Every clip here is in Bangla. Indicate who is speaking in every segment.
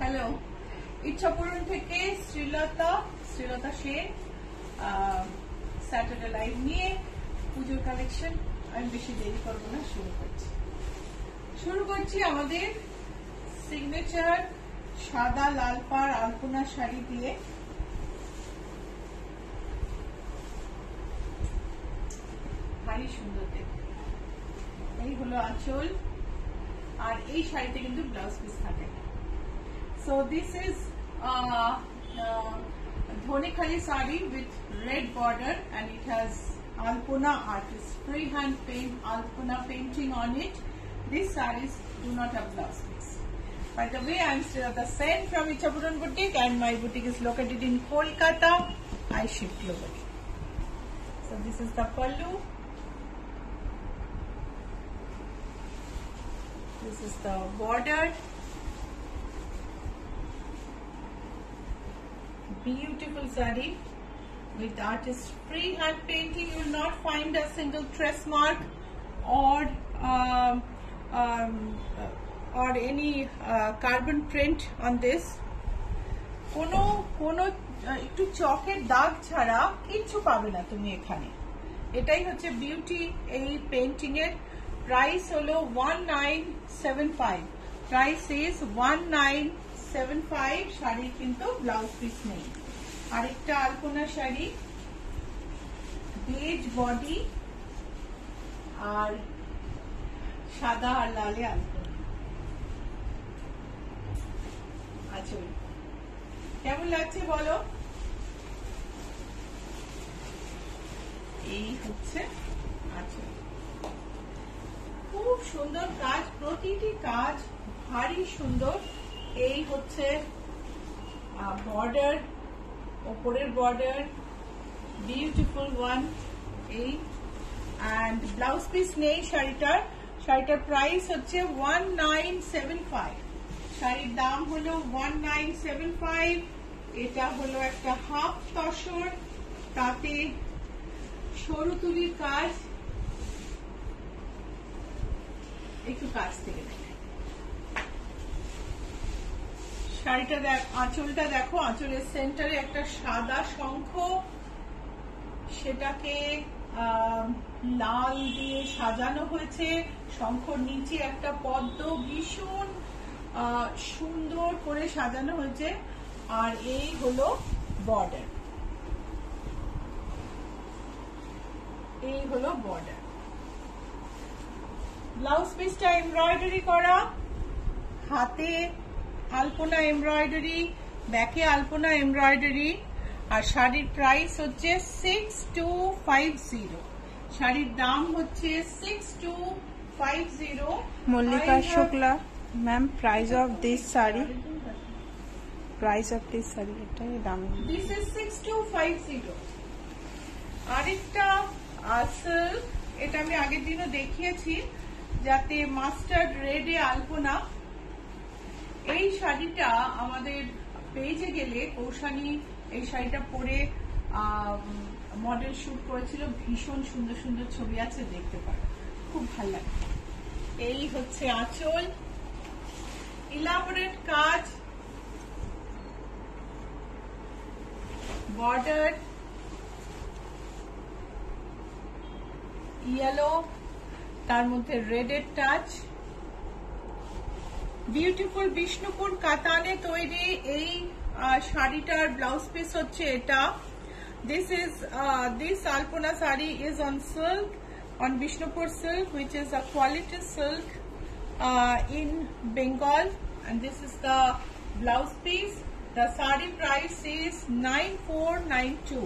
Speaker 1: হ্যালো, ইচ্ছাপূরণ থেকে শ্রীলতা সেন স্যাটারডে লাইভ নিয়ে পুজোর কালেকশন। আমি বেশি দেরি করবো না, শুরু করছি আমাদের সিগনেচার সাদা লাল পাড় আলপনা শাড়ি দিয়ে। ভারী সুন্দর দেখতে। এই হলো আঁচল, আর এই শাড়িতে কিন্তু ব্লাউজ পিস থাকে। So this is Dhonikhali sari with red border, and it has Alpona artist freehand paint Alpona painting on it. These sarees do not have blouse piece. By the way, I am Srilata Sen from Ichapuran Boutique, and my boutique is located in Kolkata. I ship globally. So this is the pallu. This is the border. Beautiful saree with artist freehand painting. You will not find a single trace mark or any carbon print on this. কোনো একটু চকের দাগ ছাড়া কিছু পাবে না তুমি এখানে। এটাই হচ্ছে বিউটি এই পেইন্টিং এর। প্রাইস হলো 1975। Price is 1975। শাড়ি কিন্তু ব্লাউজ পিস নেই। আরেকটা আলপনা শাড়ি, বেজ বডি আর সাদা আর লালে আলপনা। আচ্ছা, কেমন লাগছে বলো? এই হচ্ছে আচ্ছা, খুব সুন্দর কাজ, প্রতিটি কাজ ভারী সুন্দর। এই হচ্ছে বর্ডার, ওপরের বর্ডার, বিউটিফুল ওয়ান। এই অ্যান্ড ব্লাউজ পিস নেই শাড়িটার প্রাইস হচ্ছে 1975। শাড়ির দাম হলো 1975। এটা হলো একটা হাফ তসর, তাতে সরু তুলির কাজ। একটু কাজ থেকে শাড়িটা আঁচলটা দেখো, আঁচলের সেন্টারে একটা সাদা শঙ্খ, সেটাকে লাল দিয়ে সাজানো হয়েছে। শঙ্খর নিচে একটা পদ্ম ভীষণ সুন্দর করে সাজানো হয়েছে। আর এই হলো বর্ডার, এই হলো বর্ডার। ব্লাউজ পিসটা এমব্রয়ডারি করা, হাতে আলপনা এমব্রয়ডারি, ব্যাকে আলপনা এমব্রয়ডারি। আর শাড়ির প্রাইস হচ্ছে 6250। শাড়ির দাম হচ্ছে 6250।
Speaker 2: Mallika Shukla ma'am, price of this sari, এটাই দাম।
Speaker 1: This is 6250। আরেকটা সিল্ক, এটা আমি আগের দিনও দেখিয়েছি, যাতে মাস্টার্ড রেডে আলপনা। এই শাড়িটা আমাদের পেজে গেলে কৌশানী এই শাড়িটা পরে মডেল শুট করেছিল। ভীষণ সুন্দর সুন্দর ছবি আছে, দেখতে পারো, খুব ভালো লাগে। এই হচ্ছে আঁচল, ইলাবোরেট কাজ, বর্ডার ইয়েলো, তার মধ্যে রেডের টাচ। বিউটিফুল বিষ্ণুপুর কাতানে তৈরি এই শাড়িটার ব্লাউজ পিস হচ্ছে এটা। This Alpona sari is on silk, on Bishnupur silk, which is a quality silk in Bengal, and this is the blouse piece. The sari price is 9492.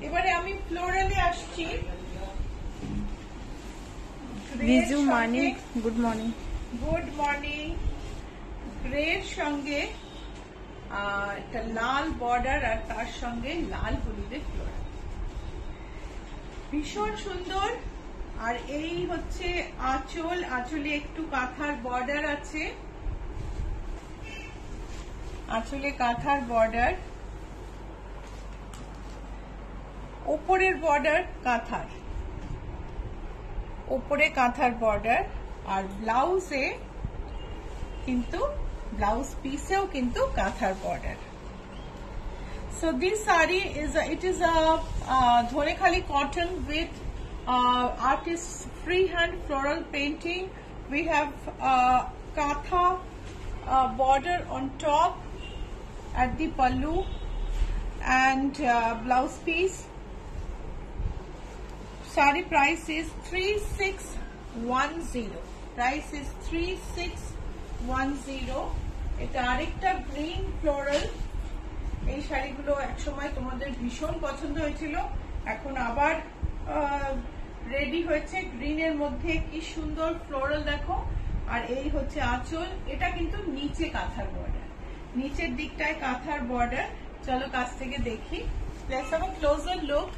Speaker 1: এবারে আমি ফ্লোরালে আসছি।
Speaker 2: Biju Manik, good morning.
Speaker 1: Good morning. গ্রের সঙ্গে একটা লাল বর্ডার, আর তার সঙ্গে লাল হলুদের ফ্লোরাল, ভীষণ সুন্দর। আর এই হচ্ছে আঁচল, আঁচলে একটু কাঁথার বর্ডার আছে, আঁচলে কাঁথার বর্ডার, ওপরের বর্ডার কাঁথার, ওপরে কাঁথার বর্ডার। আর ব্লাউজে কিন্তু ব্লাউজ পিসেও কিন্তু কাঁথার border. So this saree is it is a Dhonekhali cotton with artist freehand floral painting. We have katha border on top at the pallu and blouse piece. Saree price is 3610. Price is 3610. এটা আরেকটা গ্রিন ফ্লোরাল। এই শাড়িগুলো একসময় তোমাদের ভীষণ পছন্দ হয়েছিল, এখন আবার রেডি হয়েছে গ্রিনের মধ্যে। কি সুন্দর ফ্লোরাল দেখো। আর এই হচ্ছে আঁচল। এটা কিন্তু নিচে কাঁথার বর্ডার, নিচের দিকটায় কাঁথার বর্ডার। চলো কাছ থেকে দেখি। Let's have a closer look.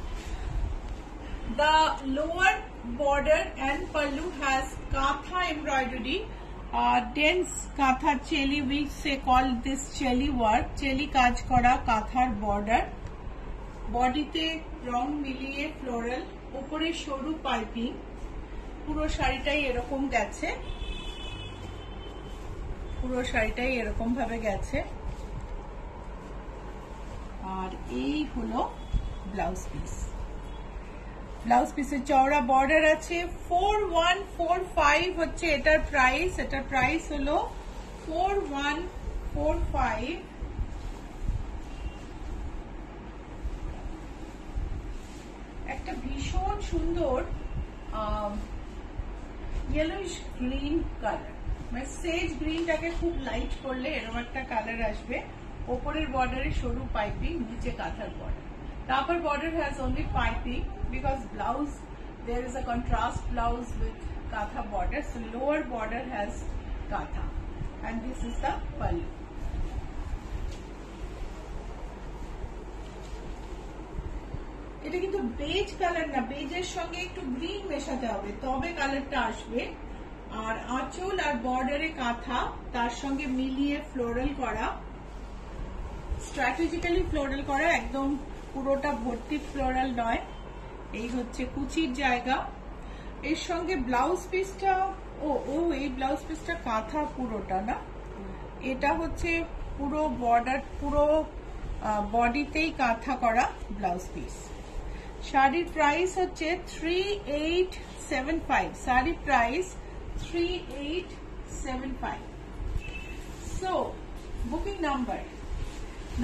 Speaker 1: The lower border and pallu has katha embroidery, dense katha cheli, we say call this cheli work, cheli কাজ করা কাঁথার border, বডিতে রং মিলিয়ে ফ্লোরাল, উপরে সরু পাইপিং। পুরো শাড়িটাই এরকম গেছে, পুরো শাড়িটাই এরকম ভাবে গেছে। আর এই হলো ব্লাউজ পিস। ব্লাউজ পিসের চওড়া বর্ডার আছে। 4145 হচ্ছে এটার প্রাইস। এটার প্রাইস হলো 4145। একটা ভীষণ সুন্দর ইয়েলোইশ গ্রিন কালার, মানে সেজ গ্রিনটাকে খুব লাইট করলে এরকম একটা কালার আসবে। ওপরের বর্ডারে সরু পাইপিং, নিচে কাঁথার border. The upper border has only piping because blouse, there is a contrast blouse with katha border, so lower border has katha, and this is the pallu. এটা কিন্তু বেজ কালার না, বেজের সঙ্গে একটু গ্রিন মেশাতে হবে তবে কালারটা আসবে। আর আঁচল আর বর্ডারে কাঁথা, তার সঙ্গে মিলিয়ে ফ্লোরাল করা, স্ট্র্যাটেজিক্যালি ফ্লোরাল করা, একদম পুরোটা ভর্তি ফ্লোরাল নয়। এই হচ্ছে কুচির জায়গা। এর সঙ্গে ব্লাউজ পিসটা এই ব্লাউজ পিসটা কাঁথা পুরোটা না, এটা হচ্ছে পুরো বর্ডার, পুরো বডিতেই কাঁথা করা ব্লাউজ পিস। শাড়ির প্রাইস হচ্ছে 3875। শাড়ির price 3875। So booking number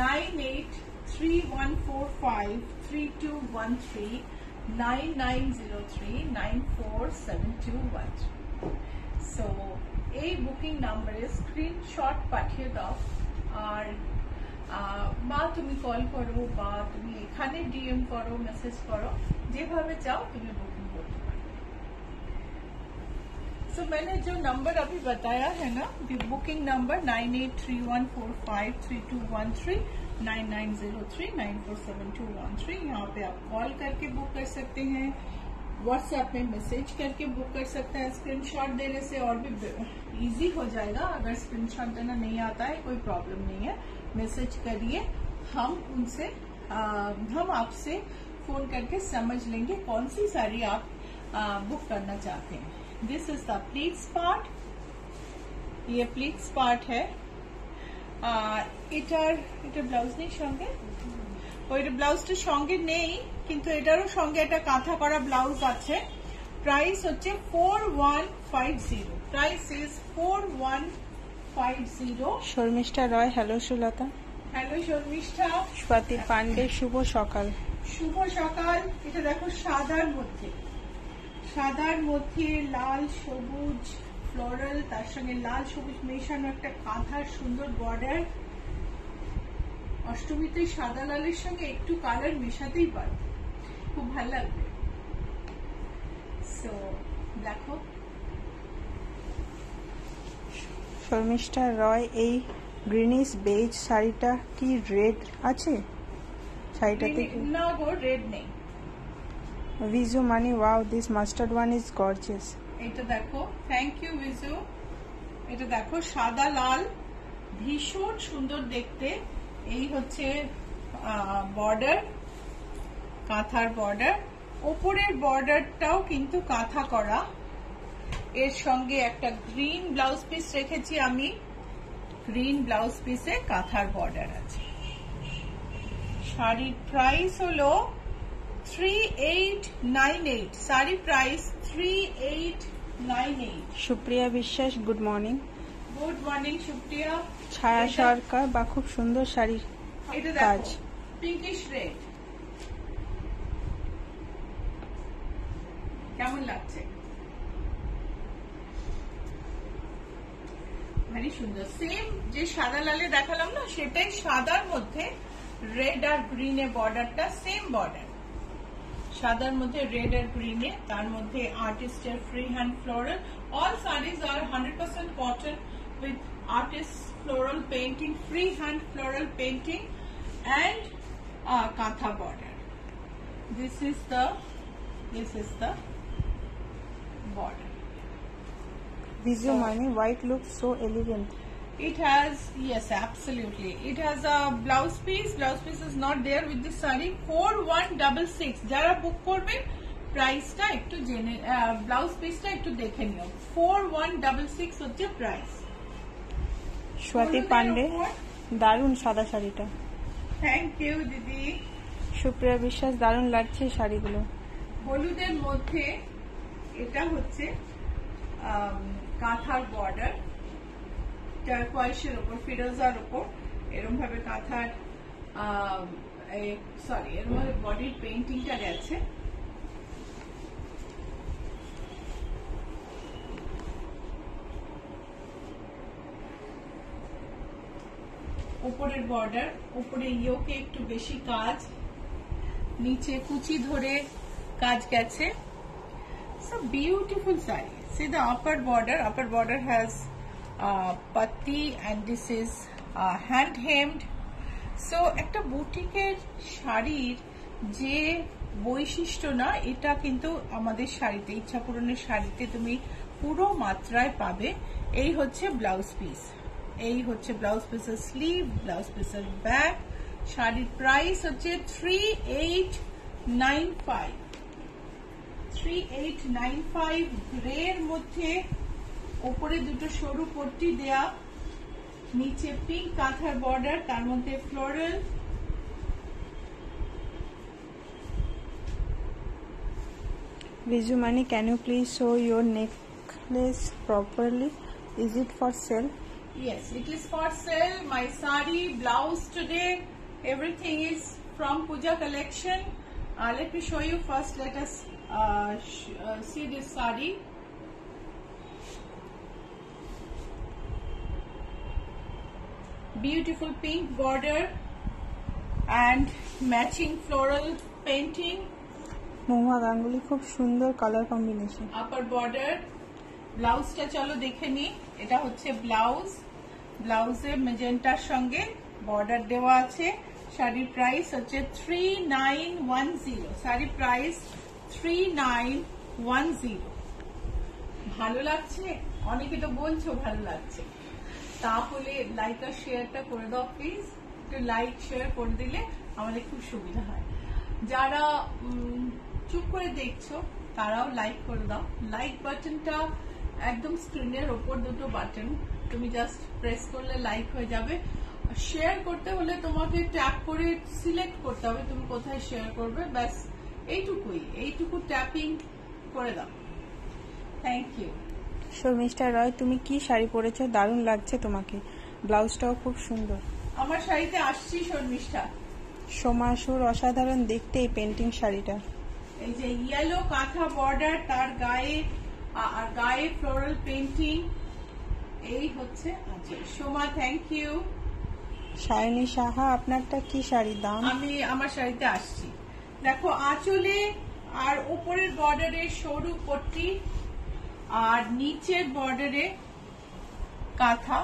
Speaker 1: 9831453213 9903947213। So এই বুকিং নাম্বারে স্ক্রিনশট পাঠিয়ে দাও। আর বা তুমি কল করো বা তুমি এখানে ডিএম করো, মেসেজ করো, যেভাবে চাও তুমি বুকিং করতে পারো। सो मैंने जो नंबर अभी बताया है ना, बुकिंग नंबर 9831453213 9903947213, यहाँ पे आप कॉल करके बुक कर सकते हैं, व्हाट्सएप में मैसेज करके बुक कर सकते हैं। स्क्रीनशॉट देने से और भी इजी हो जाएगा। अगर स्क्रीनशॉट देना नहीं आता है कोई प्रॉब्लम नहीं है, मैसेज करिए, हम आपसे फोन करके समझ लेंगे कौन सी साड़ी आप बुक करना चाहते हैं। This is the pleats part, ये प्लीट्स पार्ट है। এটার ব্লাউজ নেই সঙ্গে, ওইটা ব্লাউজটা সঙ্গে নেই, কিন্তু এটারও সঙ্গে একটা কাঁথা করা ব্লাউজ আছে। প্রাইস হচ্ছে 4150। Price is 4150।
Speaker 2: Sharmistha Roy, hello Sulata.
Speaker 1: Hello Sharmistha.
Speaker 2: Swati Pandey, শুভ সকাল।
Speaker 1: শুভ সকাল। এটা দেখো সাদার মধ্যে, সাদার মধ্যে লাল সবুজ ফ্লোরাল, তার সঙ্গে লাল সবুজ মেশানো একটা কাঁথার সুন্দর বর্ডার। অষ্টমীতে সাদা লালের সঙ্গে একটু কালার মেশাতেই পারো, খুব ভালো লাগবে। সো দেখো
Speaker 2: শর্মিষ্ঠা রয়, এই গ্রিনিশ বেজ শাড়িটা কি রেড আছে? শাড়িটাতে
Speaker 1: না গো, রেড নেই।
Speaker 2: Viju Mani, wow this mustard one is gorgeous.
Speaker 1: এটা দেখো, থ্যাংক ইউ ভিজু। এটা দেখো সাদা লাল, ভীষণ সুন্দর দেখতে। এই হচ্ছে বর্ডার, কাঁথার বর্ডার। ওপরের বর্ডারটাও কিন্তু কাঁথা করা। এর সঙ্গে একটা গ্রিন ব্লাউজ পিস রেখেছি আমি, গ্রিন ব্লাউজ পিসে কাঁথার বর্ডার আছে। শাড়ির প্রাইস হলো 3898। শাড়ি প্রাইস 3898।
Speaker 2: সুপ্রিয়া বিশ্বাস, good morning.
Speaker 1: Good morning Supriya.
Speaker 2: ছায়া সরকার, বা খুব সুন্দর শাড়ির
Speaker 1: এটা
Speaker 2: কাজ।
Speaker 1: দেখো পিঙ্কিশ রেড, কেমন লাগছে? ভারী সুন্দর। সেম যে সাদা লালে দেখালাম না, সেটাই সাদার মধ্যে রেড আর গ্রিনে বর্ডারটা, সেম বর্ডার। সাদার মধ্যে রেড আর গ্রিনে, তার মধ্যে আর্টিস্টের free hand floral. All saris আর 100% cotton with artist floral painting, free hand floral painting and kantha border. This is the border.
Speaker 2: Vizu Mani, white looks so elegant.
Speaker 1: It has, yes, absolutely. It has a blouse piece. Blouse piece is not there with this saree. 4166. যারা বুক করবেন প্রাইসটা একটু জেনে, ব্লাউজ পিসটা একটু দেখে নিও। 4166 হচ্ছে প্রাইস।
Speaker 2: স্বাতি পান্ডে, দারুণ সাদা শাড়িটা।
Speaker 1: থ্যাংক ইউ দিদি।
Speaker 2: সুপ্রিয়া বিশ্বাস, দারুণ লাগছে শাড়িগুলো।
Speaker 1: হলুদের মধ্যে এটা হচ্ছে কাঁথার বর্ডার, টারকোয়াইশের উপর, ফিরোজার উপর এরকম ভাবে কাঁথার, সরি, এর মধ্যে বডির পেইন্টিংটা গেছে। উপরের বর্ডার, উপরে ইয়োকে একটু বেশি কাজ, নিচে কুচি ধরে কাজ গেছে। So beautiful saree. See the upper border has patti and this is hand hemmed. So একটা বুটিকের শাড়ির যে বৈশিষ্ট্য না, এটা কিন্তু আমাদের শাড়িতে, ইচ্ছা পূরণের শাড়িতে তুমি পুরো মাত্রায় পাবে। এই হচ্ছে ব্লাউজ পিস, এই হচ্ছে ব্লাউজ পিসের স্লিভ, ব্লাউজ পিসের ব্যাক। শাড়ির প্রাইস হচ্ছে 3895। 3895 গ্রের মধ্যে, উপরে দুটো সরু পট্টি দেয়া, নিচে পিঙ্ক কাঁথার বর্ডার, তার মধ্যে floral.
Speaker 2: Vizu Mani, can you please show your necklace properly? Is it for sale?
Speaker 1: Yes, it is for sale. My sari, blouse today, everything is from Puja collection. Let me show you first. Let us see this sari. Beautiful pink border and matching floral painting.
Speaker 2: মহুয়া গাঙ্গুলি, খুব সুন্দর কালার কম্বিনেশন।
Speaker 1: Upper border. ব্লাউজটা চলো দেখে নি। এটা হচ্ছে ব্লাউজ, ব্লাউজে মেজেন্টার সঙ্গে বর্ডার দেওয়া আছে। শাড়ির প্রাইস হচ্ছে 3910। শাড়ির প্রাইস 3910। ভালো লাগছে? অনেকে তো বলছো ভালো লাগছে, তাহলে লাইক আর শেয়ারটা করে দাও প্লিজ। একটু লাইক শেয়ার করে দিলে আমাদের খুব সুবিধা হয়। যারা চুপ করে দেখছো তারাও লাইক করে দাও। লাইক বাটনটা একদম স্ক্রিনের ওপর দুটো বাটন, তুমি জাস্ট প্রেস করলে লাইক হয়ে যাবে। শেয়ার করতে হলে তোমাকে ট্যাপ করে সিলেক্ট করতে হবে তুমি কোথায় শেয়ার করবে, ব্যাস এইটুকুই, এইটুকু ট্যাপিং করে দাও। Thank you.
Speaker 2: শর্মিষ্ঠা রয়, তুমি কি শাড়ি পরেছো? দারুণ লাগছে তোমাকে, ব্লাউজটাও খুব সুন্দর।
Speaker 1: আমার শাড়িতে আসছি শর্মিষ্ঠা।
Speaker 2: সোমাসুর, অসাধারণ দেখতে এই পেন্টিং শাড়িটা।
Speaker 1: এই যে ইয়েলো কাঁথা বর্ডার, তার গায়ে আর গায়ে ফ্লোরাল পেইন্টিং, এই হচ্ছে আছে। Soma, thank you.
Speaker 2: সায়নী সাহা, আপনারটা কি শাড়ি? দাম?
Speaker 1: আমি আমার শাড়িতে আসছি। দেখো আঁচলে আর উপরের বর্ডারে সরু পট্টি আর নিচের বর্ডারে কাঁথা।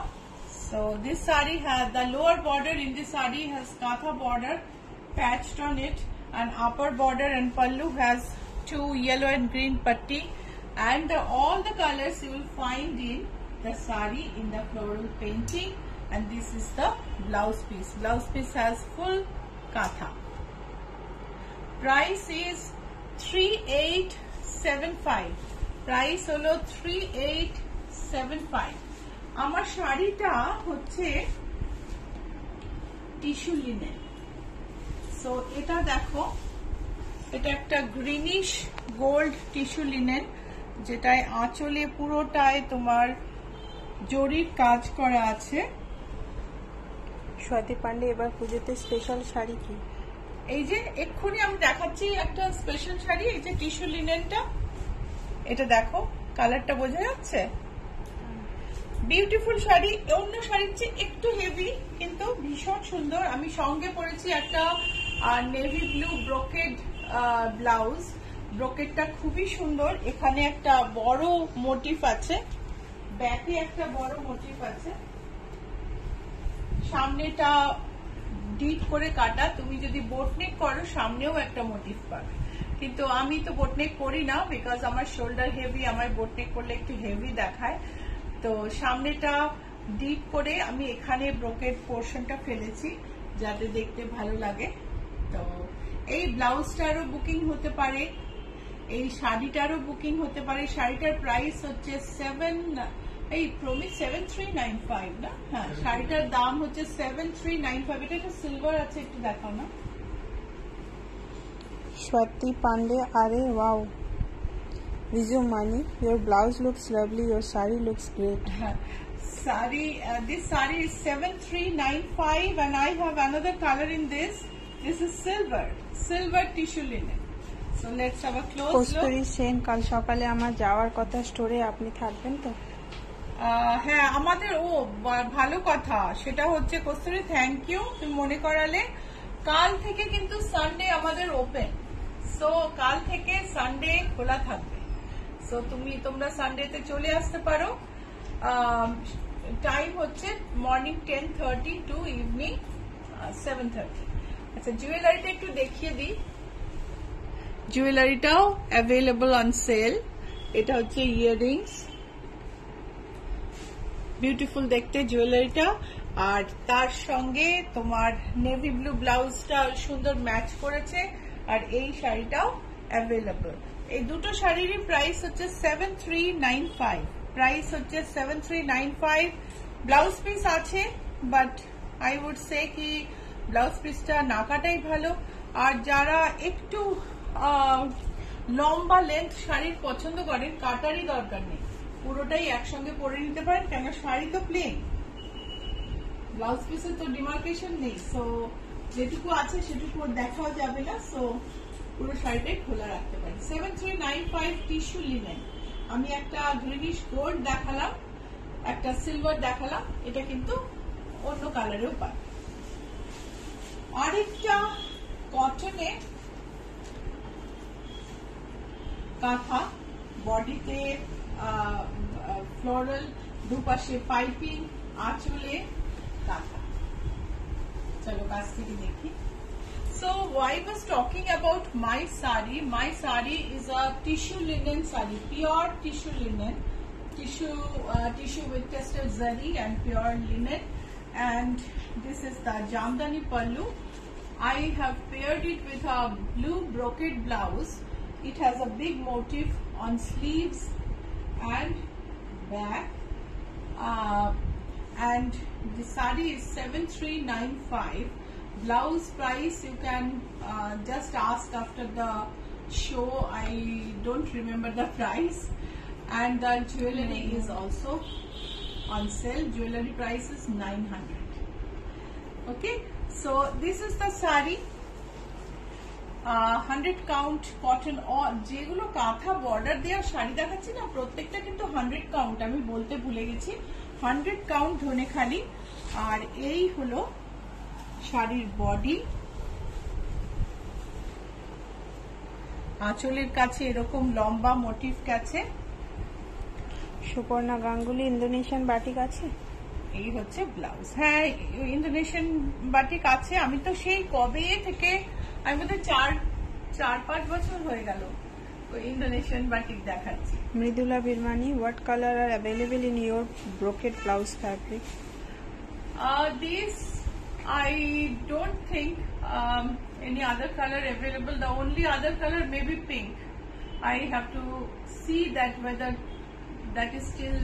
Speaker 1: So this saree has the lower border in this saree has katha border patched on it, and upper border and pallu has two yellow and green patti, and all the colors you will find in the saree in the floral painting. And this is the blouse piece. Blouse piece has full katha. Price is 3875. Price holo 3875. আমার শাড়িটা হচ্ছে টিস্যু লিনেন। সো এটা দেখো, এটা একটা গ্রিনিশ গোল্ড টিস্যু লিনেন, যেটায় আঁচলে পুরোটায় তোমার জরির কাজ করা আছে।
Speaker 2: স্বাতি পান্ডে, এবার পুজোতে স্পেশাল শাড়ি কি?
Speaker 1: এই যে এক্ষুনি আমি দেখাচ্ছি একটা স্পেশাল শাড়ি, এই যে টিস্যু লিনেনটা, এটা দেখো কালারটা বোঝা যাচ্ছে, বিউটিফুল শাড়ি। অন্য শাড়ির চেয়ে একটু হেভি কিন্তু ভীষণ সুন্দর। আমি সঙ্গে পরেছি একটা নেভি ব্লু ব্রোকেড ব্লাউজ। ব্রোকেডটা খুবই সুন্দর, এখানে একটা বড় মোটিভ আছে, ব্যাকে একটা বড় মোটিভ আছে, সামনেটা ডিপ করে কাটা। তুমি যদি বোটনেক করো সামনেও একটা মোটিভ পাবে, কিন্তু আমি তো বোটনেক করি না, বিকজ আমার শোল্ডার হেভি, আমার বোটনেক করলে একটু হেভি দেখায়। তো সামনেটা ডিপ করে আমি এখানে ব্রোকেড পোর্শনটা ফেলেছি যাতে দেখতে ভালো লাগে। তো এই ব্লাউজটারও বুকিং হতে পারে, এই শাড়িটারও বুকিং হতে পারে। শাড়িটার প্রাইস হচ্ছে 7395 না? হ্যাঁ, শাড়িটার দাম হচ্ছে 7395। এটা একটা সিলভার আছে, একটু দেখাও না।
Speaker 2: স্বাতি পান্ডে, আরে wow Viju Mani, your blouse looks lovely, your sari looks great.
Speaker 1: This sari is 7395 and I have another color in this. This is silver tissue linen. So let's have a close look.
Speaker 2: কস্তুরী সেন, কাল সকালে আমার যাওয়ার কথা স্টোরে, আপনি থাকবেন তো?
Speaker 1: হ্যাঁ, আমাদের ভালো কথা, সেটা হচ্ছে কস্তুরী, থ্যাংক ইউ, তুমি মনে করালে। কাল থেকে কিন্তু সানডে আমাদের ওপেন, সো কাল থেকে সানডে খোলা থাকবে। সো তোমরা সানডেতে চলে আসতে পারো। টাইম হচ্ছে মর্নিং 10:30 টু ইভিনিং 7:30। আচ্ছা, জুয়েলারিটা একটু দেখিয়ে দিই। জুয়েলারিটাও অ্যাভেলেবল অন সেল। এটা হচ্ছে ইয়াররিংস, বিউটিফুল দেখতে জুয়েলারিটা, আর তার সঙ্গে তোমার নেভি ব্লু ব্লাউজটা সুন্দর ম্যাচ করেছে, আর এই শাড়িটাও অ্যাভেলেবল। এই দুটো শাড়িরই প্রাইস হচ্ছে 7395। প্রাইস হচ্ছে 7395। ব্লাউজ পিস আছে, বাট আই উড সে কি ব্লাউজ পিসটা না কাটাই ভালো। আর যারা একটু লম্বা লেন্থ শাড়ির পছন্দ করেন, কাটারই দরকার নেই, পুরোটাই একসঙ্গে পরে নিতে পারেন, কেন শাড়ি তো প্লেন, ব্লাউজ পিসের তো ডিমার্কেশন নেই। সো যেটুকু আছে সেটুকু দেখাও যাবে না, সো পুরো শাড়িটাই খোলা রাখতে পারেন। 7395 টিস্যু লিনেন। আমি একটা গ্রিনিশ গোল্ড দেখালাম, একটা সিলভার দেখালাম, এটা কিন্তু অন্য কালারেও পায়। আরেকটা কটনে কাঁথা, বডিতে ফ্লোরাল, দুপাশে পাইপিং, আঁচলে কাঁথা। চলো কাছ থেকে দেখি। So I was talking about my sari. My sari is a tissue linen sari, pure tissue linen, tissue with tested zari and pure linen. And this is the Jamdani pallu. I have paired it with a blue brocade blouse. It has a big motif on sleeves and back. And the sari is 7395. Blouse price you can just ask after the show. I don't remember the price. And the jewelry is also on sale. Jewelry price is 900. Okay, so this is the sari. 100 count cotton, or যেগুলো কাঁথা বর্ডার দেওয়া শাড়ি দেখাচ্ছি না, প্রত্যেকটা কিন্তু 100 কাউন্ট, আমি বলতে ভুলে গেছি, 100 কাউন্ট ধনেখালি। আর এই হলো শাড়ির বডি, আঁচলের কাছে এরকম লম্বা মোটিভ আছে।
Speaker 2: সুপর্ণা গাঙ্গুলি, ইন্দোনেশিয়ান বাটিক আছে?
Speaker 1: এই হচ্ছে ব্লাউজ। হ্যাঁ, ইন্দোনেশিয়ান বাটিক আছে। আমি তো সেই কবে থেকে, আমি বোধহয় 4-5 বছর হয়ে গেল ইন্দোনেশিয়ান বাটিক দেখাচ্ছি।
Speaker 2: Mridula Birmani, what colour are available in your brocade blouse fabric?
Speaker 1: This I don't think any other color available. The only other color may be pink. I have to see that whether that is still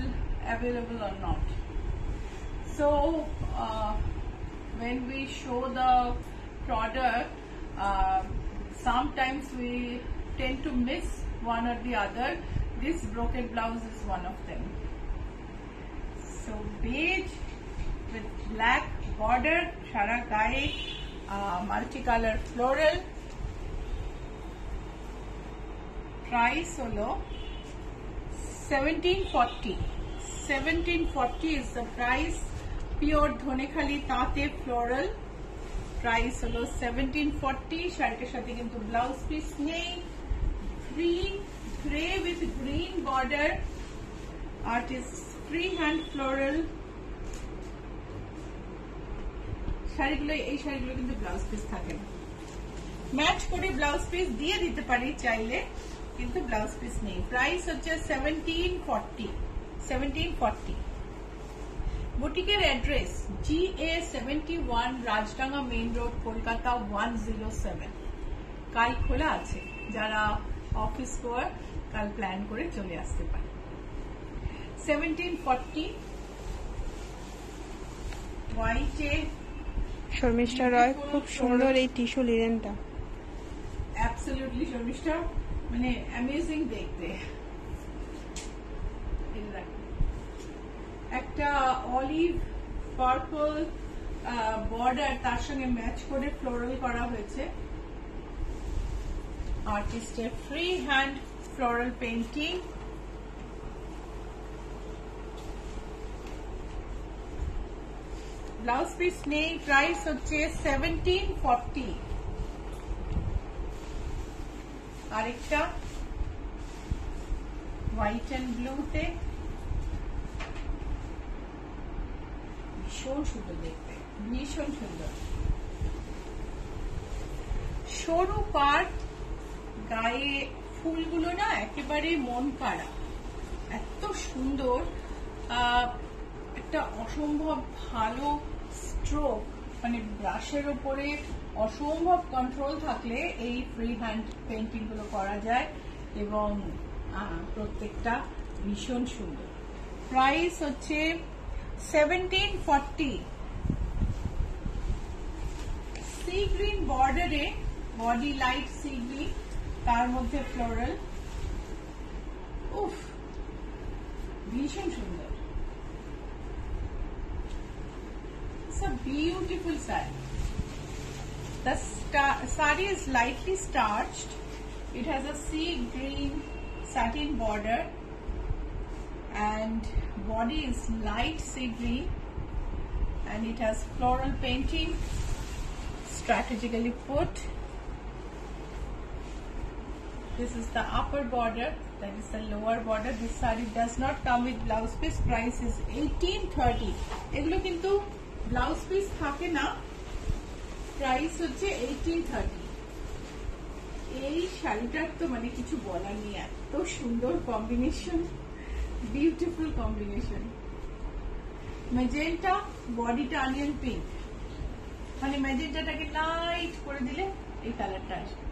Speaker 1: available or not. So when we show the product, sometimes we tend to miss one or the other. This brocade blouse is one of them. So beige with black border, shara gaye, multicolor floral. Price holo 1740. 1740 is the price. Pure Dhonekhali tate floral. Price holo 1740. শাড়িটার সাথে কিন্তু ব্লাউজ পিস নেই। Green, grey with green border. Art is freehand floral. শাড়িগুলো এই শাড়িগুলো কিন্তু ব্লাউজ পিস থাকে না। ম্যাচ করে ব্লাউজ পিস দিয়ে দিতে পারি চাইলে, কিন্তু ব্লাউজ পিস নেই। প্রাইস হচ্ছে 1740। 1740। বুটিকের address GA71 Rajdanga main road, Kolkata 107। কাল খোলা আছে, যারা অফিস গোয়ার কাল প্ল্যান করে চলে আসতে পারে। 1740 হোয়াইটে।
Speaker 2: শর্মিষ্ঠা রয়, খুব সুন্দর এই টিস্যু লিনেনটা।
Speaker 1: অ্যাবসলিউটলি শর্মিষ্ঠা, মানে অ্যামেজিং দেখতে। একটা অলিভ পার্পল বর্ডার, তার সঙ্গে ম্যাচ করে ফ্লোরাল করা হয়েছে। আর্টিস্টের free hand floral painting. Blouse piece নেই। প্রাইস হচ্ছে 1740। আরেকটা হোয়াইট এন্ড ব্লুতে, ভীষণ সুন্দর দেখতে, ভীষণ সুন্দর। সরু পাড়, গায়ে ফুলগুলো না একেবারে মন কাড়া, এত সুন্দর। একটা অসম্ভব ভালো স্ট্রোক, মানে ব্রাশের ওপরে অসম্ভব কন্ট্রোল থাকলে এই ফ্রি হ্যান্ড পেন্টিং গুলো করা যায়, এবং প্রত্যেকটা ভীষণ সুন্দর। প্রাইস হচ্ছে 1740। সি গ্রিন বর্ডারে, বডি লাইট সি গ্রিন, তার মধ্যে ফ্লোরাল। উফ, ভীষণ সুন্দর। It's a beautiful saree. The saree is lightly starched. It has a sea green satin border and body is light sea green, and it has floral painting strategically put. This is the upper border, that is the lower border. This saree does not come with blouse piece. Price is 1830. এগুলো কিন্তু ব্লাউজ পিস থাকে না। প্রাইস হচ্ছে 1830। এই শাড়িটার তো মানে কিছু বলার নেই, এত সুন্দর কম্বিনেশন, বিউটিফুল কম্বিনেশন। ম্যাজেন্টা, বডিটা অনিয়ন পিঙ্ক, মানে ম্যাজেন্টাটাকে লাইট করে দিলে এই কালারটা আসবে।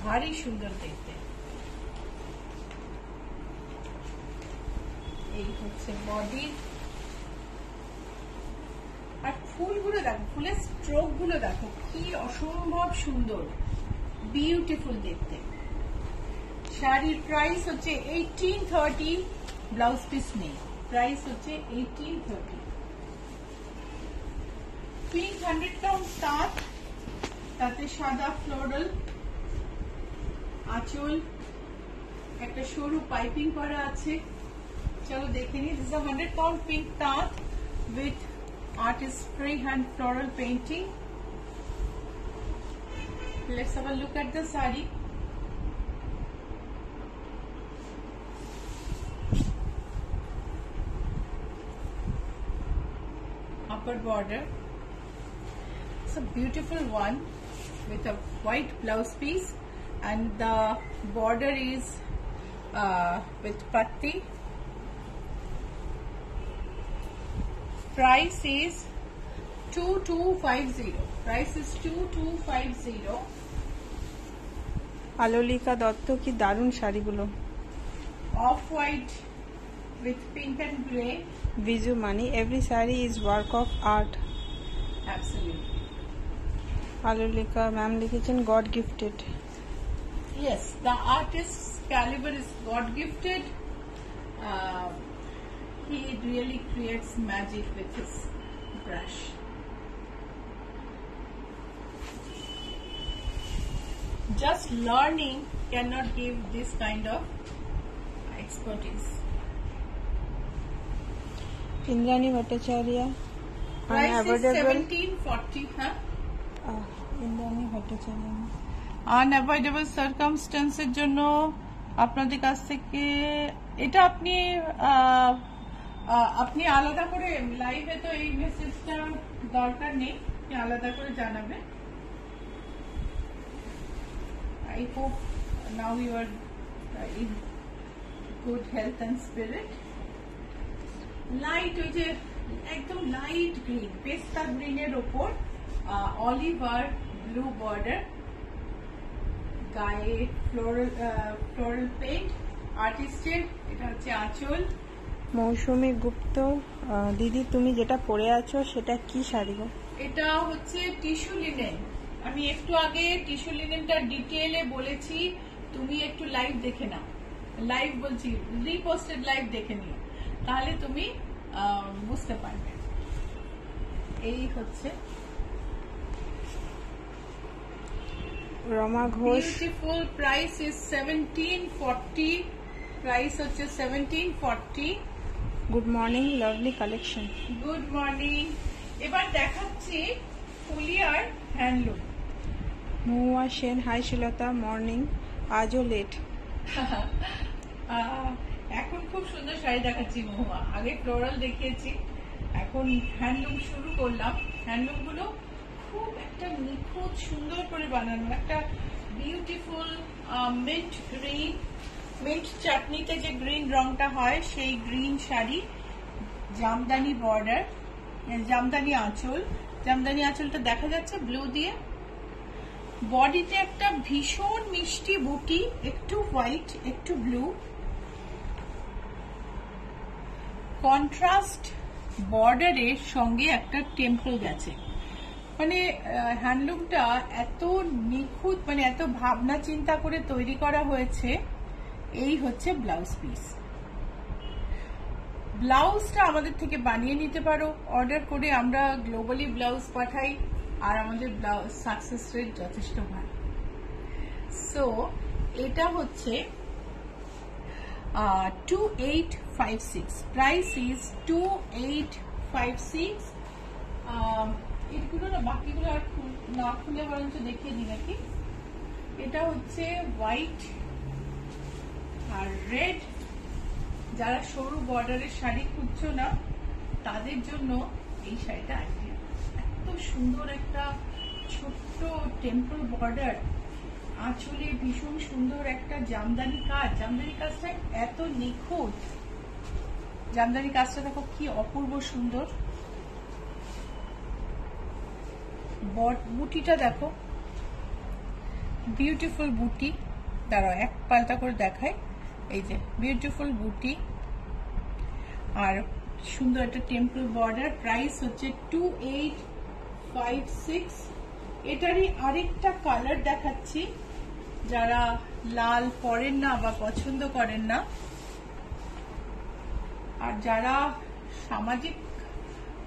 Speaker 1: ভারী সুন্দর দেখতে। এই হচ্ছে বডি, আর ফুলগুলো দেখো, ফুলের স্ট্রোক গুলো দেখো কি অসম্ভব সুন্দর, বিউটিফুল দেখতে। শাড়ির প্রাইস হচ্ছে 1830। ব্লাউজ পিস নেই। প্রাইস হচ্ছে 1830। পিঙ্ক 100 কাউন্ট তাঁত, তাতে সাদা ফ্লোরাল আঁচল, একটা সরু পাইপিং করা আছে। চলো দেখে নি। This is a 100 pound pink তাঁত with artist freehand floral painting. Let's have a look at the saree. Upper border. It's a beautiful one with a white blouse piece, and the border is with patti. Price is 2250. Price is 2250.
Speaker 2: Alolika Dutta, কি দারুণ শাড়িগুলো,
Speaker 1: off-white with pink and grey.
Speaker 2: Viju Mani, every saree is work of art.
Speaker 1: Absolutely.
Speaker 2: Alulika ma'am লিখেছেন God gifted.
Speaker 1: Yes, the artist's caliber is God gifted. He really creates magic with his brush. Just learning cannot give this kind of expertise.
Speaker 2: Indrani Bhattacharya,
Speaker 1: Price is
Speaker 2: unavoidable.
Speaker 1: 1740, huh?
Speaker 2: Indrani Bhattacharya.
Speaker 1: Unavoidable সার্কামস্ট্যান্সের জন্য আপনাদের কাছ থেকে এটা আপনি আলাদা করে লাইভে তো এই মেসেজটা দরকার নেই, আপনি আলাদা করে জানাবেন। I hope now you are in good health and spirit. Light, ওই যে একদম লাইট গ্রিন, পেস্তা গ্রিনের ওপর অলিভ আর ব্লু বর্ডার, গায়ে ফ্লোরাল পেইন্ট, আর্টিস্টের। এটা হচ্ছে আঁচল।
Speaker 2: মৌসুমী গুপ্ত, দিদি তুমি যেটা পরে আছো সেটা কি শাড়ি গো?
Speaker 1: এটা হচ্ছে টিস্যু লিনেন। আমি একটু আগে টিস্যু লিনেনটা ডিটেইলে বলেছি, তুমি একটু লাইভ দেখে নাও। লাইভ বলছি, রিপোস্টেড লাইভ দেখে নিও, তাহলে তুমি বুঝতে পারবে। এই হচ্ছে
Speaker 2: Rama Ghosh,
Speaker 1: beautiful. Price is 1740। Price হচ্ছে 1740।
Speaker 2: Good morning, lovely collection.
Speaker 1: Good morning. এবার দেখাচ্ছি ফুলিয়ার হ্যান্ডলুম।
Speaker 2: মহুয়া সেন, হাই শিলতা, মর্নিং, আজও লেট।
Speaker 1: এখন খুব সুন্দর শাড়ি দেখাচ্ছি মহুয়া, আগে ফ্লোরাল দেখিয়েছি, এখন হ্যান্ডলুম শুরু করলাম। হ্যান্ডলুম গুলো খুব একটা নিখুঁত সুন্দর করে বানানো, একটা বিউটিফুল মিন্ট গ্রিন, মিন্ট চাটনিতে যে গ্রিন রংটা হয় সেই গ্রিন শাড়ি, জামদানি বর্ডার, জামদানি আঁচল। জামদানি আঁচলটা দেখা যাচ্ছে ব্লু দিয়ে। বডিতে একটা ভীষণ মিষ্টি বুটি, একটু হোয়াইট একটু ব্লু, কন্ট্রাস্ট বর্ডারের সঙ্গে একটা টেম্পল গেছে। মানে হ্যান্ডলুমটা এত নিখুঁত, মানে এত ভাবনা চিন্তা করে তৈরি করা হয়েছে। এই হচ্ছে ব্লাউজ পিস। ব্লাউজটা আমাদের থেকে বানিয়ে নিতে পারো অর্ডার করে, আমরা গ্লোবালি ব্লাউজ পাঠাই, আর আমাদের ব্লাউজ সাকসেস রেট যথেষ্ট ভালো। সো এটা হচ্ছে 2856। Price is 2856। এগুলো না, বাকিগুলো আর না খুলে বরঞ্চ দেখিয়ে দিই নাকি। এটা হচ্ছে হোয়াইট আর রেড। যারা সরু বর্ডারের শাড়ি খুঁজছো না, তাদের জন্য এই শাড়িটা আইডিয়া। এত সুন্দর একটা ছোট্ট টেম্পল বর্ডার, আঁচলে ভীষণ সুন্দর একটা জামদানি কাজ। জামদানি কাজটা এত নিখুঁত, জামদানি কাজটা দেখো কি অপূর্ব সুন্দর। বুটিটা দেখো, বিউটিফুল বুটি। দাঁড়াও এক পাল্টা করে দেখাই। এই যে বিউটিফুল বুটি আর সুন্দর একটা টেম্পল বর্ডার। প্রাইস হচ্ছে 2856। এটারই আরেকটা কালার দেখাচ্ছি, যারা লাল পরেন না বা পছন্দ করেন না, আর যারা সামাজিক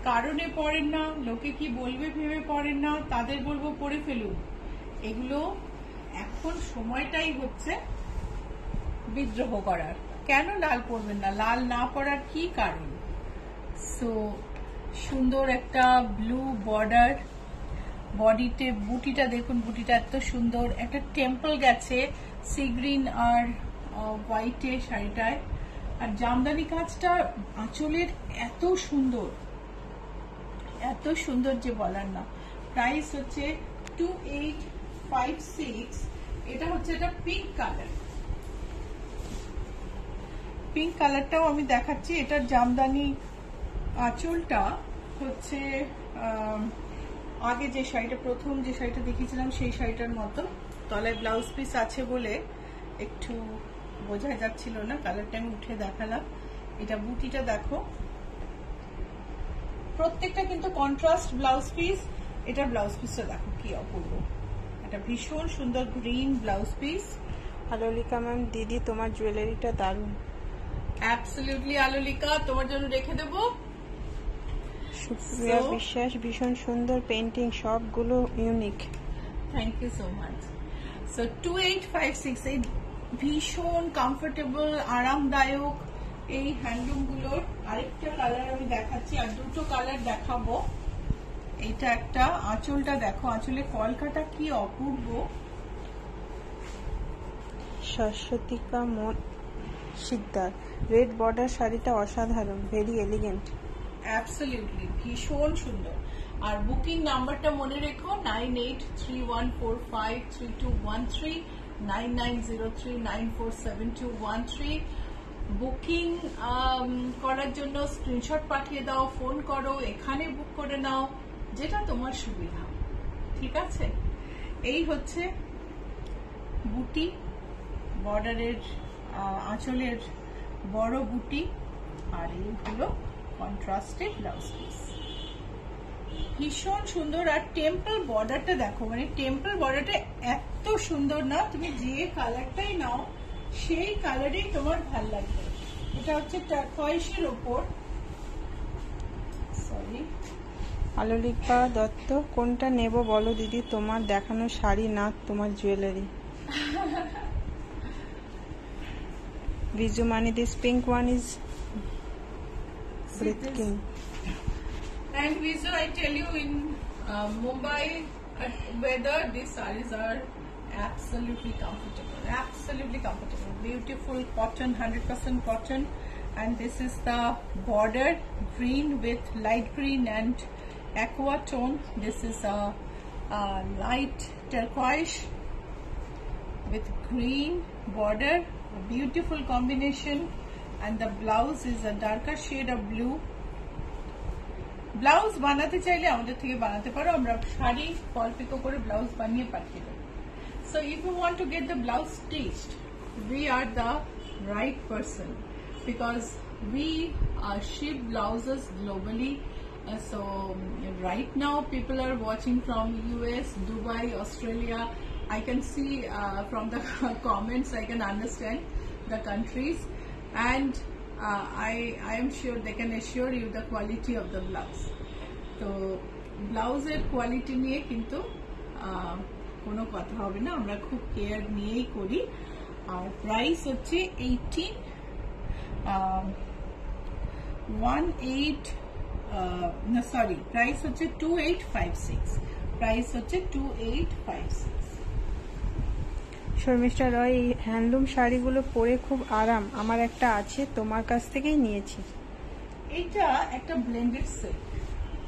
Speaker 1: কারণে পড়েন না, লোকে কি বলবে ভেবে পড়েন না, তাদের বলবো পড়ে ফেলুন। এগুলো এখন সময়টাই হচ্ছে বিদ্রোহ করার। কেন লাল পরবেন না? লাল না পরার কি কারণ? সো সুন্দর একটা ব্লু বর্ডার, বডিতে বুটিটা দেখুন, বুটিটা এত সুন্দর, একটা টেম্পল গেছে সি গ্রিন আর হোয়াইটে শাড়িটায়, আর জামদানি কাজটা আঁচলের এত সুন্দর, এত সুন্দর যে বলার না। প্রাইস হচ্ছে 2856। এটা হচ্ছে এটা পিঙ্ক কালার। পিঙ্ক কালারটাও আমি দেখাচ্ছি। এটার জামদানি আঁচলটা হচ্ছে আগে যে শাড়িটা, প্রথম যে শাড়িটা দেখিয়েছিলাম সেই শাড়িটার মতো। তলায় ব্লাউজ পিস আছে বলে একটু বোঝা যাচ্ছিল না, কালারটা আমি উঠে দেখালাম। এটা বুটিটা দেখো, প্রত্যেকটা কিন্তু কন্ট্রাস্ট ব্লাউজ পিস। এটা ব্লাউজ পিসটা দেখো কি অপূর্ব, এটা ভীষণ সুন্দর green blouse piece.
Speaker 2: Alolika ma'am, দিদি তোমার জুয়েলারিটা দারুণ।
Speaker 1: অ্যাবসলিউটলি আলোলিকা, তোমার জন্য রেখে দেবো।
Speaker 2: সুপ্রিয়া বিশ্বাস, ভীষণ সুন্দর পেন্টিং, সবগুলো unique.
Speaker 1: Thank you so much. So 2856, এই ভীষণ কমফোর্টেবল আরামদায়ক এই হ্যান্ডলুম গুলোর আরেকটা কালার আমি দেখাচ্ছি, আর দুটো কালার দেখাবো। এটা একটা, আঁচলটা দেখো, আঁচলে কলকাটা কি অপূর্ব।
Speaker 2: শাশ্বতিকা মন শিকদার, রেড বর্ডার শাড়িটা অসাধারণ, ভেরি এলিগেন্ট।
Speaker 1: অ্যাবসলিউটলি ভীষণ সুন্দর। আর বুকিং নাম্বারটা মনে রেখো 9831453213, 9903947213। বুকিং করার জন্য স্ক্রিনশট পাঠিয়ে দাও, ফোন করো, এখানে বুক করে নাও, যেটা তোমার সুবিধা। ঠিক আছে, এই হচ্ছে বুটি, বর্ডারের আঁচলের বড় বুটি, আর এই হলো কন্ট্রাস্টে ব্লাউজ পিস, ভীষণ সুন্দর। আর টেম্পল বর্ডারটা দেখো, মানে টেম্পল বর্ডারটা এত সুন্দর না, তুমি যে কালারটাই নাও সেই কালারেই তোমার ভাল লাগবে। এটা হচ্ছে টারকয়েসের ওপর, সরি
Speaker 2: আলোলিকা দত্ত, কোনটা নেব বলো দিদি, তোমার দেখানো শাড়ি না তোমার jewellery. Vijumani, this pink one is breathtaking.
Speaker 1: And Vizu, I tell you, in Mumbai weather, these sarees are absolutely comfortable. Absolutely comfortable. Beautiful cotton, 100% cotton. And this is the border, green with light green and aqua tone. This is a light turquoise with green border. A beautiful combination. And the blouse is a darker shade of blue. Blouse বানাতে চাইলে আমাদের থেকে বানাতে পারো, আমরা শাড়ি ফল পিকো করে ব্লাউজ বানিয়ে পাঠিয়ে দেবো। So if you want to get the blouse stitched, we are the right person, because we ship blouses globally. So right now people are watching from US, Dubai, Australia. I can see from the comments, I can understand the countries, and I am sure they can assure you the quality of the blouse. তো ব্লাউজের কোয়ালিটি নিয়ে কিন্তু কোনো কথা হবে না, আমরা খুব কেয়ার নিয়েই করি। আর প্রাইস হচ্ছে 2856, প্রাইস হচ্ছে 2856।
Speaker 2: শর্মিষ্ঠা রয়, এই হ্যান্ডলুম শাড়িগুলো পরে খুব আরাম, আমার একটা আছে, তোমার কাছ থেকেই নিয়েছি।
Speaker 1: এটা একটা ব্লেন্ডেড সিল্ক,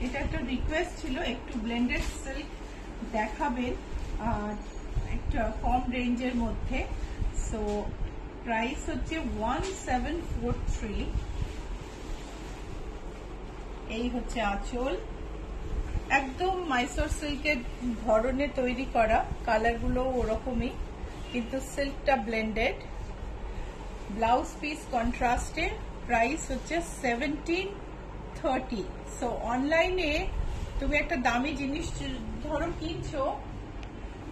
Speaker 1: এটা একটা রিকোয়েস্ট ছিল একটু ব্লেন্ডেড সিল্ক দেখাবেন একটা কম রেঞ্জের মধ্যে। সো প্রাইস হচ্ছে 1743। এই হচ্ছে আঁচল, একদম মাইসোর সিল্কের ধরনে তৈরি করা, কালারগুলো ওরকমই, কিন্তু সিল্কটা ব্লেন্ডেড। ব্লাউজ পিস কন্ট্রাস্টে, প্রাইস হচ্ছে 1730। সো অনলাইনে তুমি একটা দামি জিনিস ধরো কিনছো,